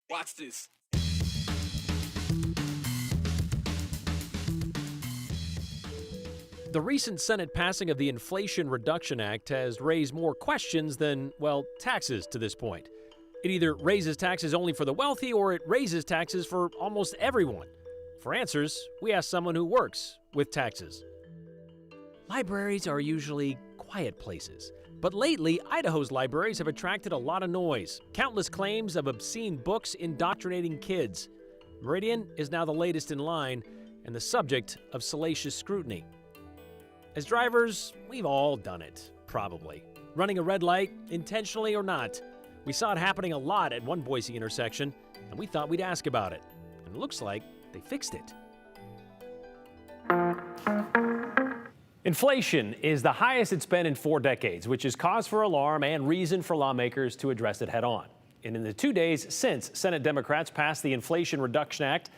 Watch this. The recent Senate passing of the Inflation Reduction Act has raised more questions than, well, taxes to this point. It either raises taxes only for the wealthy or it raises taxes for almost everyone. For answers, we asked someone who works with taxes. Libraries are usually quiet places, but lately, Idaho's libraries have attracted a lot of noise. Countless claims of obscene books indoctrinating kids. Meridian is now the latest in line and the subject of salacious scrutiny. As drivers, we've all done it, probably. Running a red light, intentionally or not. We saw it happening a lot at one Boise intersection, and we thought we'd ask about it. And it looks like they fixed it. Inflation is the highest it's been in 4 decades, which is cause for alarm and reason for lawmakers to address it head on. And in the 2 days since Senate Democrats passed the Inflation Reduction Act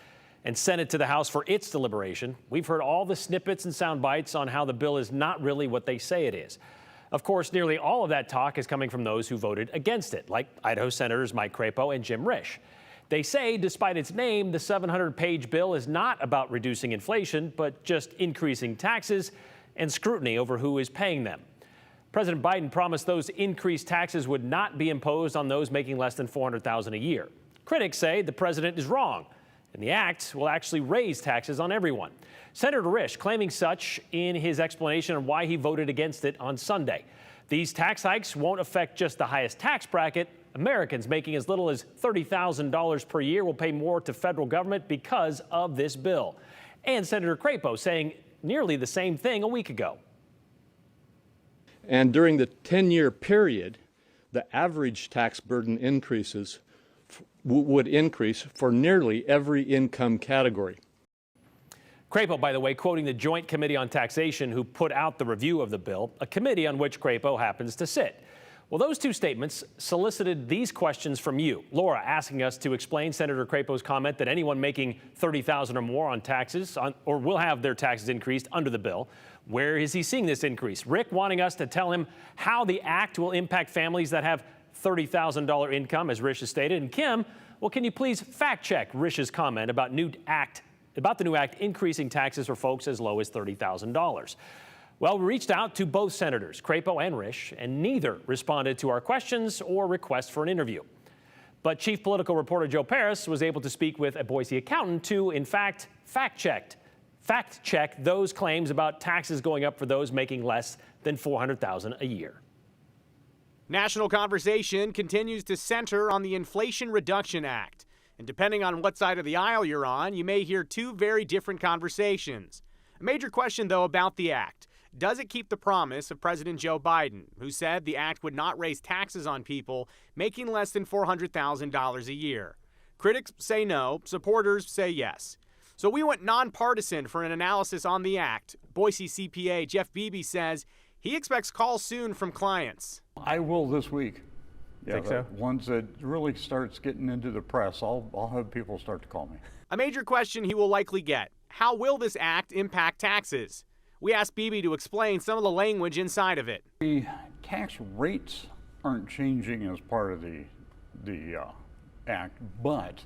and sent it to the House for its deliberation, we've heard all the snippets and sound bites on how the bill is not really what they say it is. Of course, nearly all of that talk is coming from those who voted against it, like Idaho Senators Mike Crapo and Jim Risch. They say, despite its name, the 700-page bill is not about reducing inflation, but just increasing taxes and scrutiny over who is paying them. President Biden promised those increased taxes would not be imposed on those making less than $400,000 a year. Critics say the president is wrong, and the act will actually raise taxes on everyone. Senator Risch claiming such in his explanation on why he voted against it on Sunday. These tax hikes won't affect just the highest tax bracket. Americans making as little as $30,000 per year will pay more to federal government because of this bill. And Senator Crapo saying nearly the same thing a week ago. And during the 10-year period, the average tax burden would increase for nearly every income category. Crapo, by the way, quoting the Joint Committee on Taxation who put out the review of the bill, a committee on which Crapo happens to sit. Well, those two statements solicited these questions from you. Laura asking us to explain Senator Crapo's comment that anyone making $30,000 or more on taxes or will have their taxes increased under the bill. Where is he seeing this increase? Rick wanting us to tell him how the act will impact families that have $30,000 income, as Risch has stated. And Kim, well, can you please fact check Risch's comment about the new act increasing taxes for folks as low as $30,000? Well, we reached out to both senators, Crapo and Risch, and neither responded to our questions or requests for an interview. But Chief Political Reporter Joe Paris was able to speak with a Boise accountant to, in fact, fact-check those claims about taxes going up for those making less than $400,000 a year. National conversation continues to center on the Inflation Reduction Act. And depending on what side of the aisle you're on, you may hear two very different conversations. A major question, though, about the act. Does it keep the promise of President Joe Biden, who said the act would not raise taxes on people making less than $400,000 a year? Critics say no, supporters say yes. So we went nonpartisan for an analysis on the act. Boise CPA Jeff Beebe says he expects calls soon from clients. I will this week. Yeah, think so? Once it really starts getting into the press, I'll have people start to call me. A major question he will likely get: how will this act impact taxes? We asked Beebe to explain some of the language inside of it. The tax rates aren't changing as part of the act, but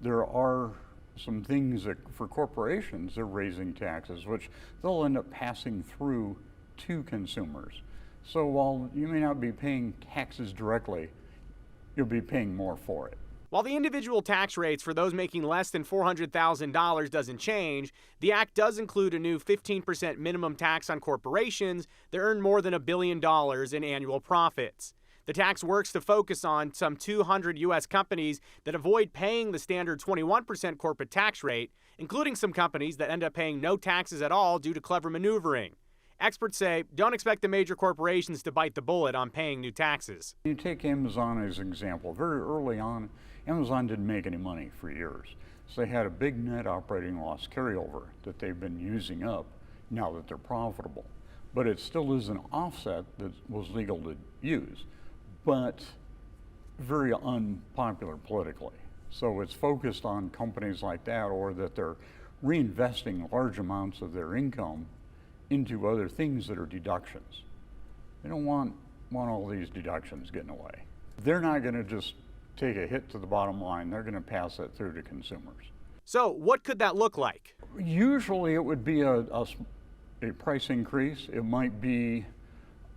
there are some things that for corporations they're raising taxes, which they'll end up passing through to consumers. So while you may not be paying taxes directly, you'll be paying more for it. While the individual tax rates for those making less than $400,000 doesn't change, the act does include a new 15% minimum tax on corporations that earn more than $1 billion in annual profits. The tax works to focus on some 200 U.S. companies that avoid paying the standard 21% corporate tax rate, including some companies that end up paying no taxes at all due to clever maneuvering. Experts say don't expect the major corporations to bite the bullet on paying new taxes. You take Amazon as an example. Very early on, Amazon didn't make any money for years. So they had a big net operating loss carryover that they've been using up now that they're profitable. But it still is an offset that was legal to use, but very unpopular politically. So it's focused on companies like that, or that they're reinvesting large amounts of their income into other things that are deductions. They don't want all these deductions getting away. They're not going to just take a hit to the bottom line. They're going to pass that through to consumers. So what could that look like? Usually it would be a price increase. It might be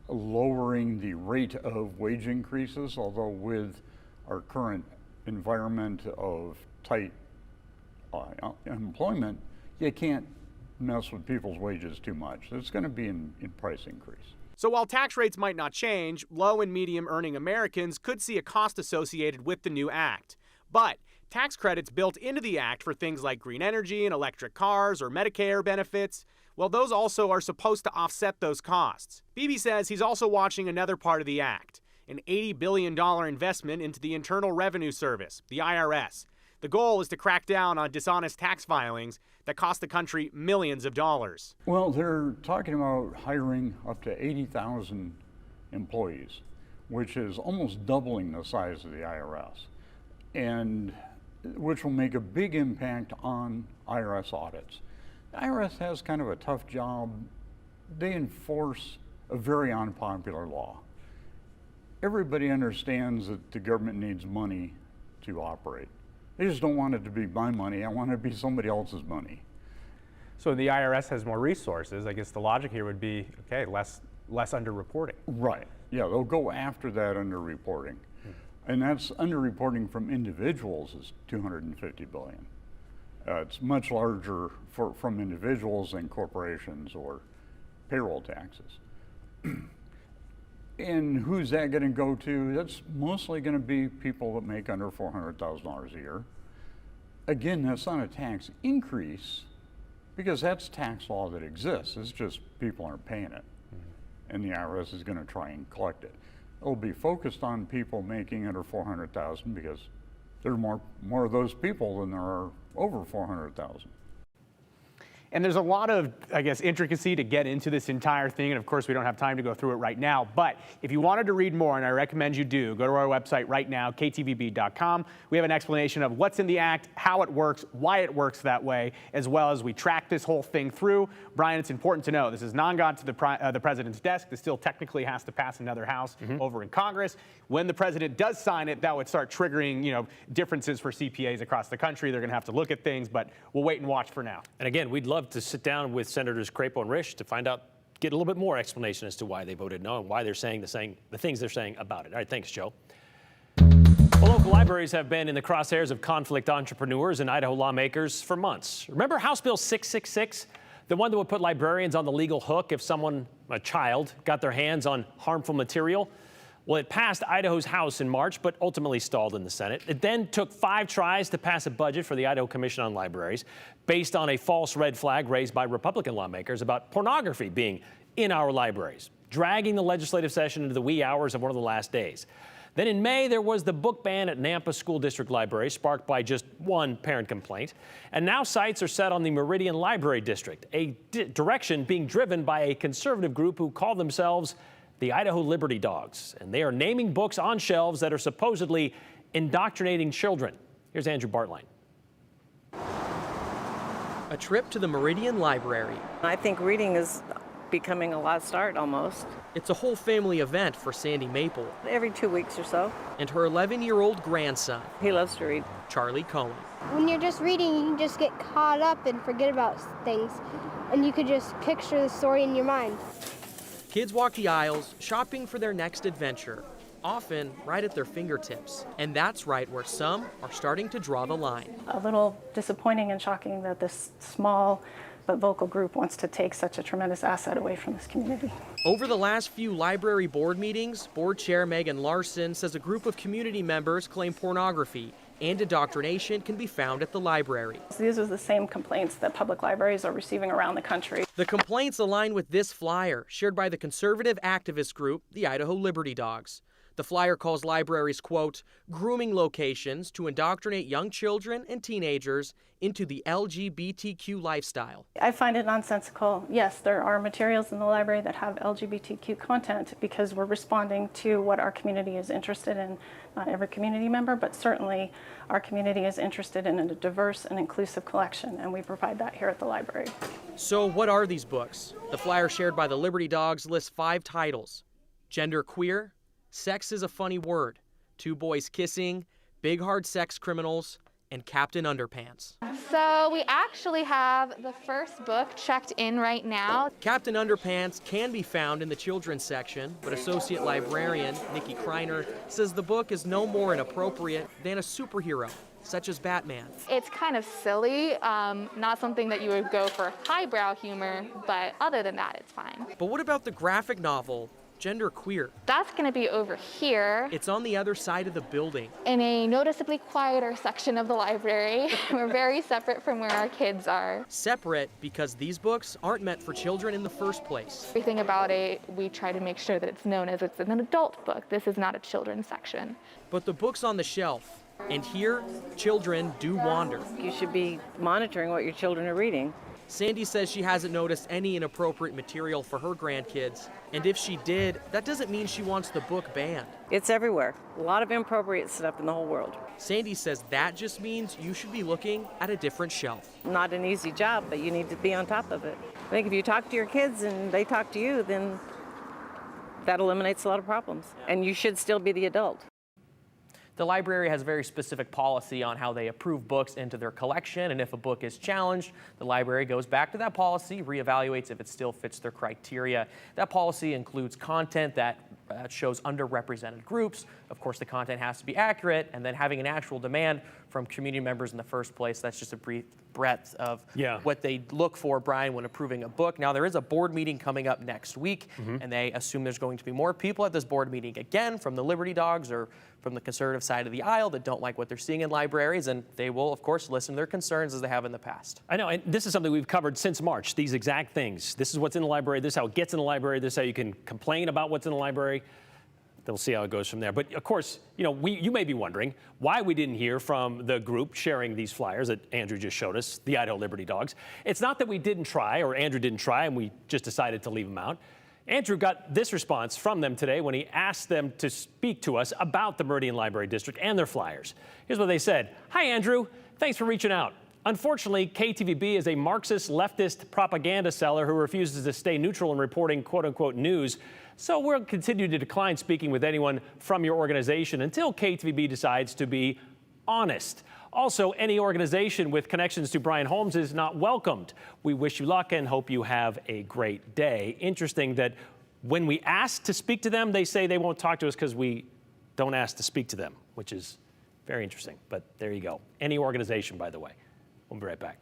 lowering the rate of wage increases, although with our current environment of tight employment, you can't mess with people's wages too much. It's going to be in price increase. So while tax rates might not change, low and medium earning Americans could see a cost associated with the new act. But tax credits built into the act for things like green energy and electric cars or Medicare benefits, well, those also are supposed to offset those costs. Beebe says he's also watching another part of the act, an $80 billion investment into the Internal Revenue Service, the IRS. The goal is to crack down on dishonest tax filings that cost the country millions of dollars. Well, they're talking about hiring up to 80,000 employees, which is almost doubling the size of the IRS, and which will make a big impact on IRS audits. The IRS has kind of a tough job. They enforce a very unpopular law. Everybody understands that the government needs money to operate. They just don't want it to be my money. I want it to be somebody else's money. So the IRS has more resources. I guess the logic here would be, okay, less underreporting. Right. Yeah, they'll go after that underreporting. And that's underreporting from individuals is $250 billion. It's much larger from individuals than corporations or payroll taxes. And who's that going to go to? That's mostly going to be people that make under $400,000 a year. Again, that's not a tax increase because that's tax law that exists. It's just people aren't paying it. And the IRS is going to try and collect it. It'll be focused on people making under $400,000 because there are more of those people than there are over $400,000. And there's a lot of, I guess, intricacy to get into this entire thing. And of course, we don't have time to go through it right now. But if you wanted to read more, and I recommend you do, go to our website right now, ktvb.com. We have an explanation of what's in the act, how it works, why it works that way, as well as we track this whole thing through. Brian, it's important to know this has not gone to the president's desk. This still technically has to pass another house over in Congress. When the president does sign it, that would start triggering, differences for CPAs across the country. They're going to have to look at things, but we'll wait and watch for now. And again, we'd love to sit down with Senators Crapo and Risch to get a little bit more explanation as to why they voted no and why they're saying the things they're saying about it. All right, thanks, Joe. Well, local libraries have been in the crosshairs of conflict entrepreneurs and Idaho lawmakers for months. Remember House Bill 666? The one that would put librarians on the legal hook if a child, got their hands on harmful material? Well, it passed Idaho's House in March, but ultimately stalled in the Senate. It then took 5 tries to pass a budget for the Idaho Commission on Libraries based on a false red flag raised by Republican lawmakers about pornography being in our libraries, dragging the legislative session into the wee hours of one of the last days. Then in May, there was the book ban at Nampa School District Library, sparked by just one parent complaint. And now sights are set on the Meridian Library District, a direction being driven by a conservative group who call themselves the Idaho Liberty Dogs, and they are naming books on shelves that are supposedly indoctrinating children. Here's Andrew Bartline. A trip to the Meridian Library. I think reading is becoming a lost art almost. It's a whole family event for Sandy Maple. Every 2 weeks or so. And her 11-year-old grandson. He loves to read. Charlie Cohen. When you're just reading, you can just get caught up and forget about things. And you could just picture the story in your mind. Kids walk the aisles, shopping for their next adventure, often right at their fingertips. And that's right where some are starting to draw the line. A little disappointing and shocking that this small but vocal group wants to take such a tremendous asset away from this community. Over the last few library board meetings, board chair Megan Larson says a group of community members claim pornography and indoctrination can be found at the library. These are the same complaints that public libraries are receiving around the country. The complaints align with this flyer shared by the conservative activist group, the Idaho Liberty Dogs. The flyer calls libraries, quote, grooming locations to indoctrinate young children and teenagers into the LGBTQ lifestyle. I find it nonsensical. Yes, there are materials in the library that have LGBTQ content because we're responding to what our community is interested in. Not every community member, but certainly our community is interested in a diverse and inclusive collection, and we provide that here at the library. So what are these books? The flyer shared by the Liberty Dogs lists 5 titles: Gender Queer, Sex is a Funny Word, 2 Boys Kissing, big hard sex criminals, and Captain Underpants. So we actually have the first book checked in right now. Captain Underpants can be found in the children's section, but Associate Librarian Nikki Kreiner says the book is no more inappropriate than a superhero, such as Batman. It's kind of silly, not something that you would go for highbrow humor, but other than that, it's fine. But what about the graphic novel, Gender Queer? That's going to be over here. It's on the other side of the building. In a noticeably quieter section of the library. We're very separate from where our kids are. Separate because these books aren't meant for children in the first place. Everything about it, we try to make sure that it's known as it's an adult book. This is not a children's section. But the book's on the shelf, and here, children do wander. You should be monitoring what your children are reading. Sandy says she hasn't noticed any inappropriate material for her grandkids, and if she did, that doesn't mean she wants the book banned. It's everywhere. A lot of inappropriate stuff in the whole world. Sandy says that just means you should be looking at a different shelf. Not an easy job, but you need to be on top of it. I think if you talk to your kids and they talk to you, then that eliminates a lot of problems. And you should still be the adult. The library has a very specific policy on how they approve books into their collection, and if a book is challenged, the library goes back to that policy, reevaluates if it still fits their criteria. That policy includes content that shows underrepresented groups. Of course, the content has to be accurate, and then having an actual demand from community members in the first place. That's just a brief breadth of what they look for, Brian, when approving a book. Now, there is a board meeting coming up next week, and they assume there's going to be more people at this board meeting, again, from the Liberty Dogs or from the conservative side of the aisle that don't like what they're seeing in libraries, and they will, of course, listen to their concerns as they have in the past. I know, and this is something we've covered since March, these exact things. This is what's in the library, this is how it gets in the library, this is how you can complain about what's in the library. Then we'll see how it goes from there. But of course, you know, you may be wondering why we didn't hear from the group sharing these flyers that Andrew just showed us, the Idaho Liberty Dogs. It's not that we didn't try or Andrew didn't try and we just decided to leave them out. Andrew got this response from them today when he asked them to speak to us about the Meridian Library District and their flyers. Here's what they said. Hi, Andrew. Thanks for reaching out. Unfortunately, KTVB is a Marxist leftist propaganda seller who refuses to stay neutral in reporting quote-unquote news. So we'll continue to decline speaking with anyone from your organization until KTVB decides to be honest. Also, any organization with connections to Brian Holmes is not welcomed. We wish you luck and hope you have a great day. Interesting that when we ask to speak to them, they say they won't talk to us because we don't ask to speak to them, which is very interesting. But there you go. Any organization, by the way. We'll be right back.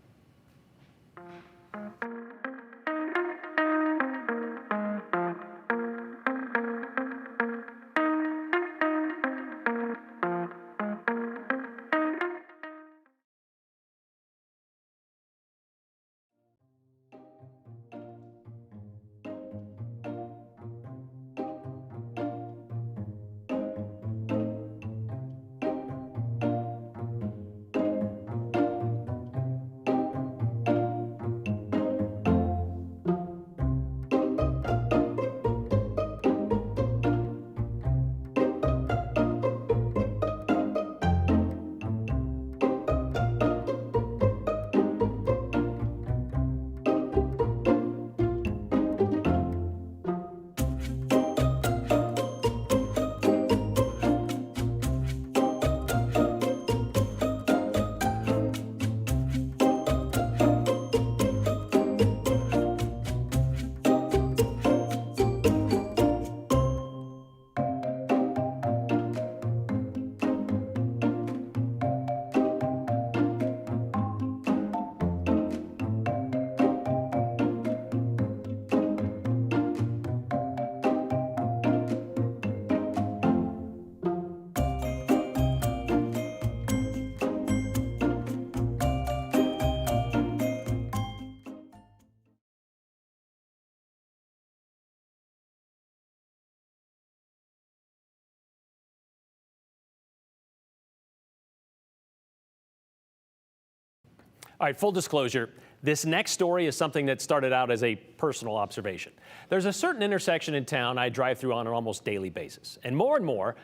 All right, full disclosure, this next story is something that started out as a personal observation. There's a certain intersection in town I drive through on an almost daily basis. And more,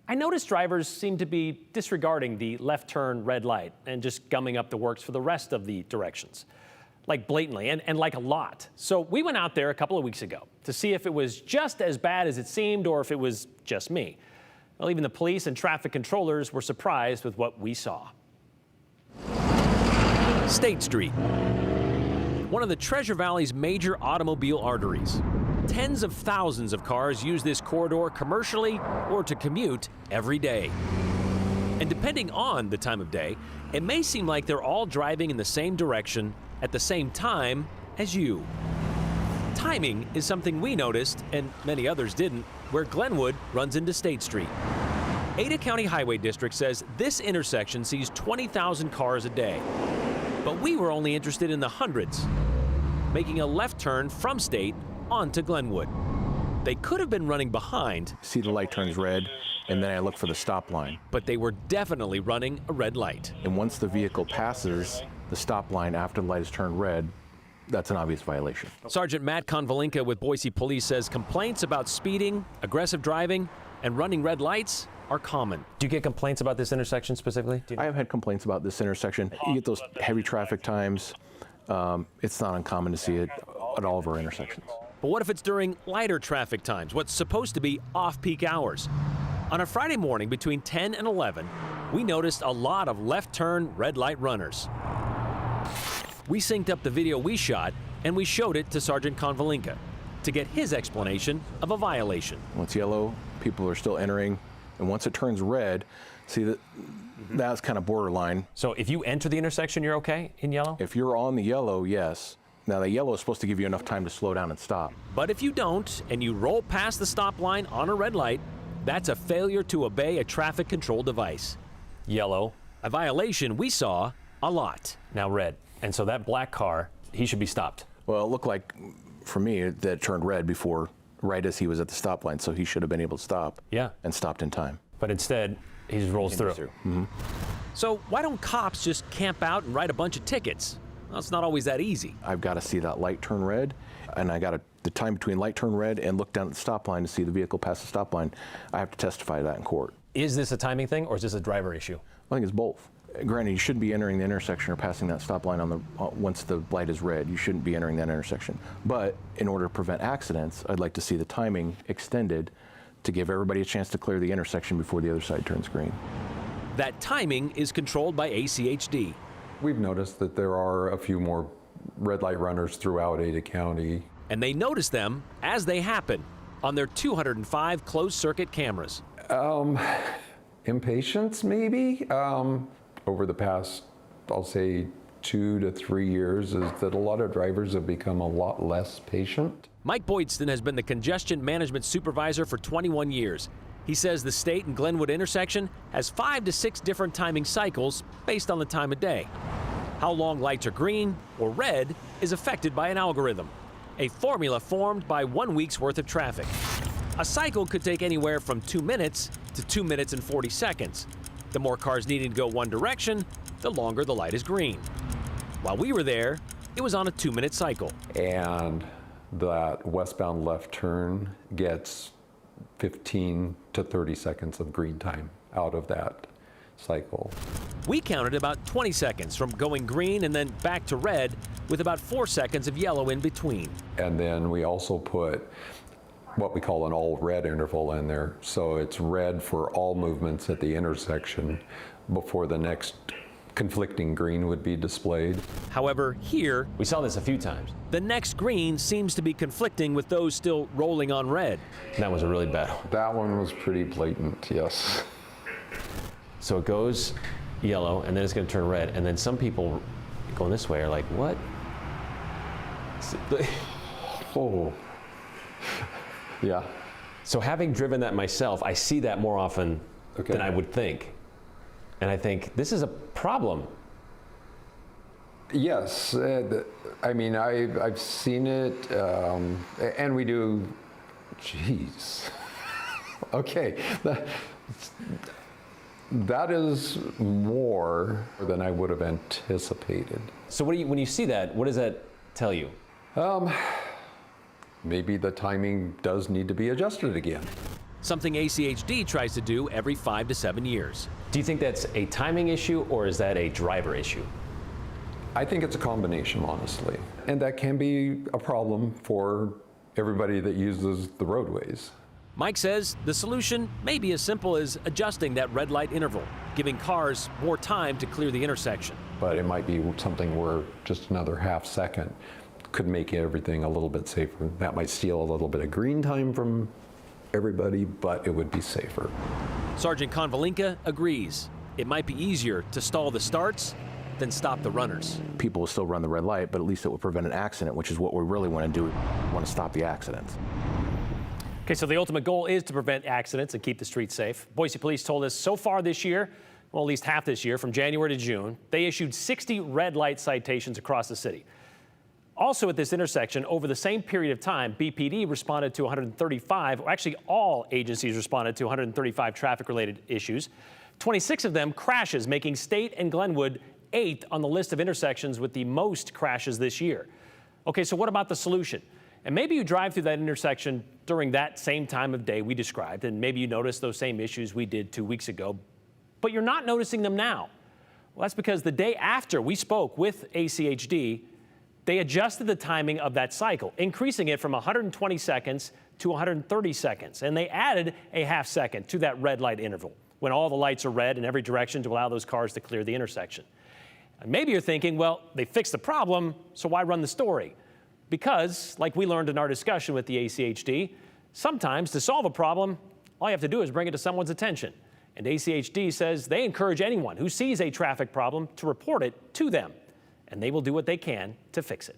I notice drivers seem to be disregarding the left turn red light and just gumming up the works for the rest of the directions, like blatantly and like a lot. So we went out there a couple of weeks ago to see if it was just as bad as it seemed or if it was just me. Well, even the police and traffic controllers were surprised with what we saw. State Street, one of the Treasure Valley's major automobile arteries. Tens of thousands of cars use this corridor commercially or to commute every day. And depending on the time of day, it may seem like they're all driving in the same direction at the same time as you. Timing is something we noticed, and many others didn't, where Glenwood runs into State Street. Ada County Highway District says this intersection sees 20,000 cars a day. But we were only interested in the hundreds, making a left turn from State onto Glenwood. They could have been running behind. See the light turns red, and then I look for the stop line. But they were definitely running a red light. And once the vehicle passes the stop line after the light is turned red, that's an obvious violation. Sergeant Matt Konvalinka with Boise Police says complaints about speeding, aggressive driving, and running red lights are common. Do you get complaints about this intersection specifically? I have had complaints about this intersection. You get those heavy traffic times. It's not uncommon to see it at all of our intersections. But what if it's during lighter traffic times, what's supposed to be off-peak hours? On a Friday morning between 10 and 11, we noticed a lot of left-turn red light runners. We synced up the video we shot, and we showed it to Sergeant Konvalinka to get his explanation of a violation. When it's yellow, people are still entering, and once it turns red, see that that's kind of borderline. So if you enter the intersection, you're okay in yellow? If you're on the yellow, yes. Now, the yellow is supposed to give you enough time to slow down and stop. But if you don't, and you roll past the stop line on a red light, that's a failure to obey a traffic control device. Yellow, a violation we saw a lot. Now red. And so that black car, he should be stopped. Well, it looked like, for me, that it turned red before, right as he was at the stop line, so he should have been able to stop. Yeah. And stopped in time. But instead, he just rolls through. Mm-hmm. So why don't cops just camp out and write a bunch of tickets? Well, it's not always that easy. I've got to see that light turn red, and I got the time between light turn red and look down at the stop line to see the vehicle pass the stop line. I have to testify to that in court. Is this a timing thing, or is this a driver issue? I think it's both. Granted, you shouldn't be entering the intersection or passing that stop line on the once the light is red. You shouldn't be entering that intersection. But in order to prevent accidents, I'd like to see the timing extended to give everybody a chance to clear the intersection before the other side turns green. That timing is controlled by ACHD. We've noticed that there are a few more red light runners throughout Ada County. And they notice them as they happen on their 205 closed circuit cameras. Impatience, maybe? Over the past, I'll say, 2 to 3 years, is that a lot of drivers have become a lot less patient. Mike Boydston has been the congestion management supervisor for 21 years. He says the State and Glenwood intersection has 5 to 6 different timing cycles based on the time of day. How long lights are green or red is affected by an algorithm, a formula formed by 1 week's worth of traffic. A cycle could take anywhere from 2 minutes to 2 minutes and 40 seconds. The more cars needing to go one direction, the longer the light is green. While we were there, it was on a 2-minute cycle. And that westbound left turn gets 15 to 30 seconds of green time out of that cycle. We counted about 20 seconds from going green and then back to red, with about 4 seconds of yellow in between. And then we also put what we call an all red interval in there. So it's red for all movements at the intersection before the next conflicting green would be displayed. However, here, we saw this a few times. The next green seems to be conflicting with those still rolling on red. That was a really bad one. That one was pretty blatant, yes. So it goes yellow, and then it's going to turn red, and then some people going this way are like, what? Oh. Yeah. So having driven that myself, I see that more often than I would think. And I think, this is a problem. Yes. I mean, I've seen it, and we do, geez. Okay. That is more than I would have anticipated. So when you see that, what does that tell you? Maybe the timing does need to be adjusted again. Something ACHD tries to do every 5 to 7 years. Do you think that's a timing issue, or is that a driver issue? I think it's a combination, honestly. And that can be a problem for everybody that uses the roadways. Mike says the solution may be as simple as adjusting that red light interval, giving cars more time to clear the intersection. But it might be something where just another half second could make everything a little bit safer. That might steal a little bit of green time from everybody, but it would be safer. Sergeant Konvalinka agrees. It might be easier to stall the starts than stop the runners. People will still run the red light, but at least it will prevent an accident, which is what we really want to do. We want to stop the accidents. Okay, so the ultimate goal is to prevent accidents and keep the streets safe. Boise police told us so far this year, well, at least half this year, from January to June, they issued 60 red light citations across the city. Also at this intersection, over the same period of time, BPD responded to 135, or actually all agencies responded to 135 traffic-related issues. 26 of them crashes, making State and Glenwood 8th on the list of intersections with the most crashes this year. Okay, so what about the solution? And maybe you drive through that intersection during that same time of day we described, and maybe you notice those same issues we did 2 weeks ago, but you're not noticing them now. Well, that's because the day after we spoke with ACHD, they adjusted the timing of that cycle, increasing it from 120 seconds to 130 seconds, and they added a half second to that red light interval when all the lights are red in every direction to allow those cars to clear the intersection. And maybe you're thinking, well, they fixed the problem, so why run the story? Because, like we learned in our discussion with the ACHD, sometimes to solve a problem, all you have to do is bring it to someone's attention. And ACHD says they encourage anyone who sees a traffic problem to report it to them, and they will do what they can to fix it.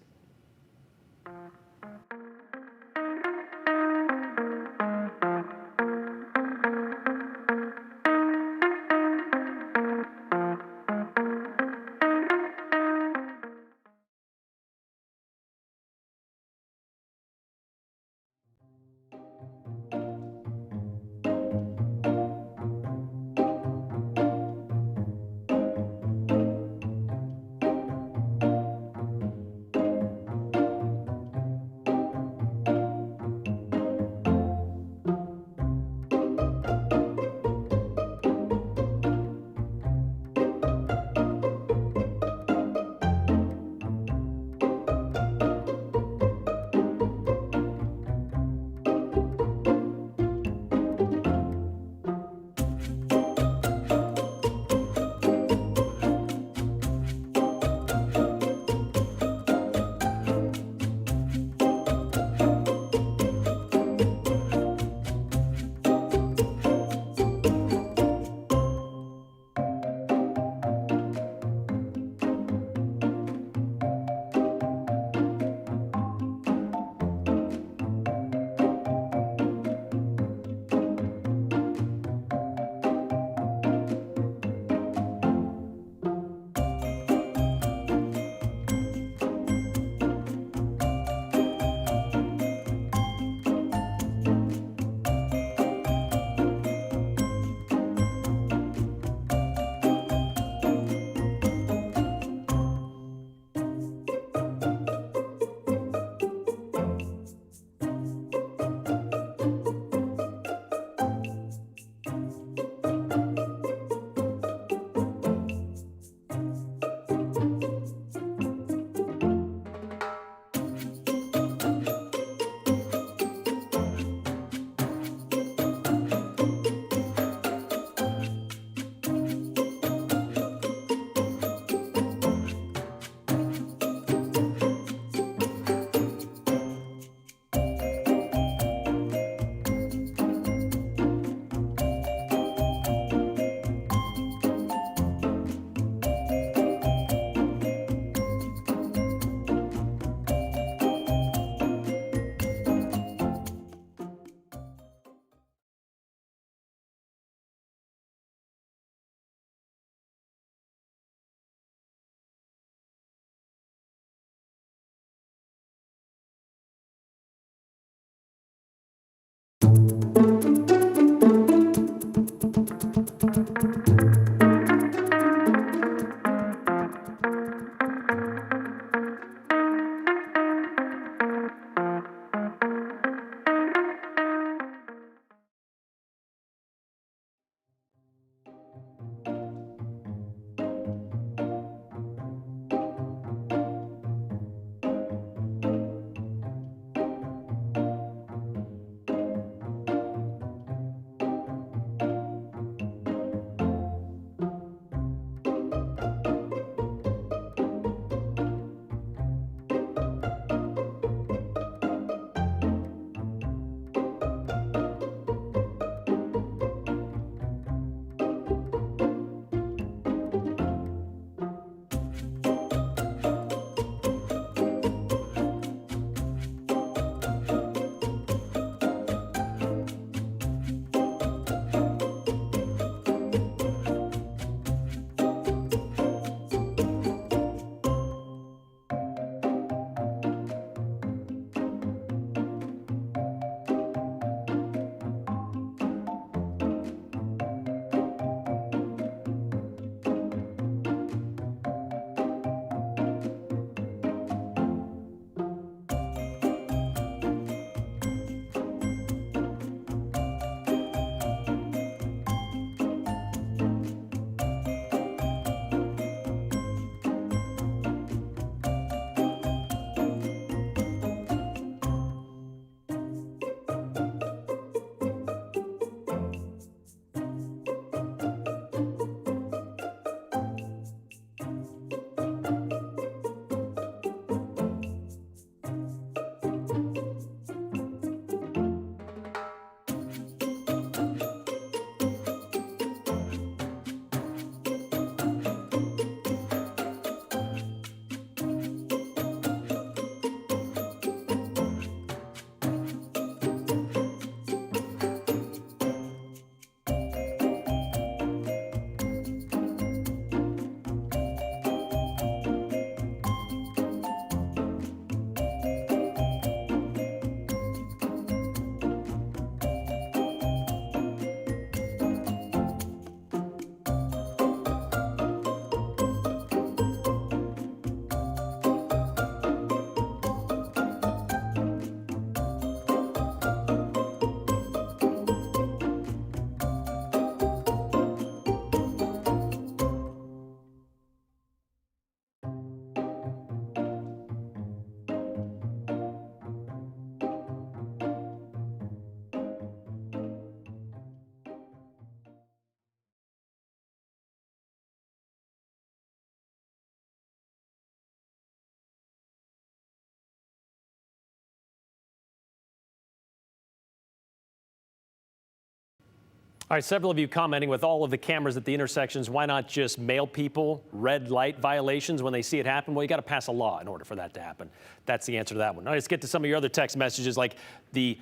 All right, several of you commenting with all of the cameras at the intersections, why not just mail people red light violations when they see it happen? Well, you got to pass a law in order for that to happen. That's the answer to that one. All right, let's get to some of your other text messages, like the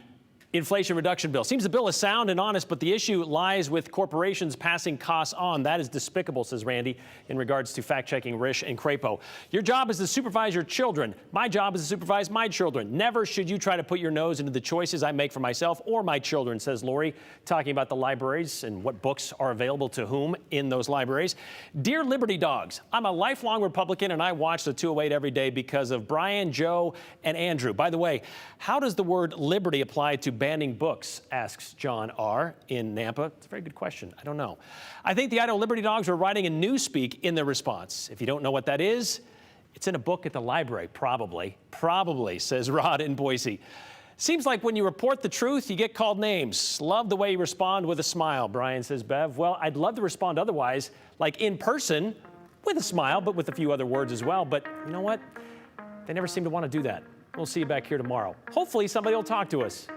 Inflation Reduction Bill. Seems the bill is sound and honest, but the issue lies with corporations passing costs on. That is despicable, says Randy, in regards to fact-checking Rish and Crapo. Your job is to supervise your children. My job is to supervise my children. Never should you try to put your nose into the choices I make for myself or my children, says Lori, talking about the libraries and what books are available to whom in those libraries. Dear Liberty Dogs, I'm a lifelong Republican, and I watch the 208 every day because of Brian, Joe, and Andrew. By the way, how does the word liberty apply to banning books, asks John R. in Nampa. It's a very good question. I don't know. I think the Idaho Liberty Dogs were writing a newspeak in their response. If you don't know what that is, it's in a book at the library, probably. Probably, says Rod in Boise. Seems like when you report the truth, you get called names. Love the way you respond with a smile, Brian, says Bev. Well, I'd love to respond otherwise, like in person, with a smile, but with a few other words as well. But you know what? They never seem to want to do that. We'll see you back here tomorrow. Hopefully somebody will talk to us.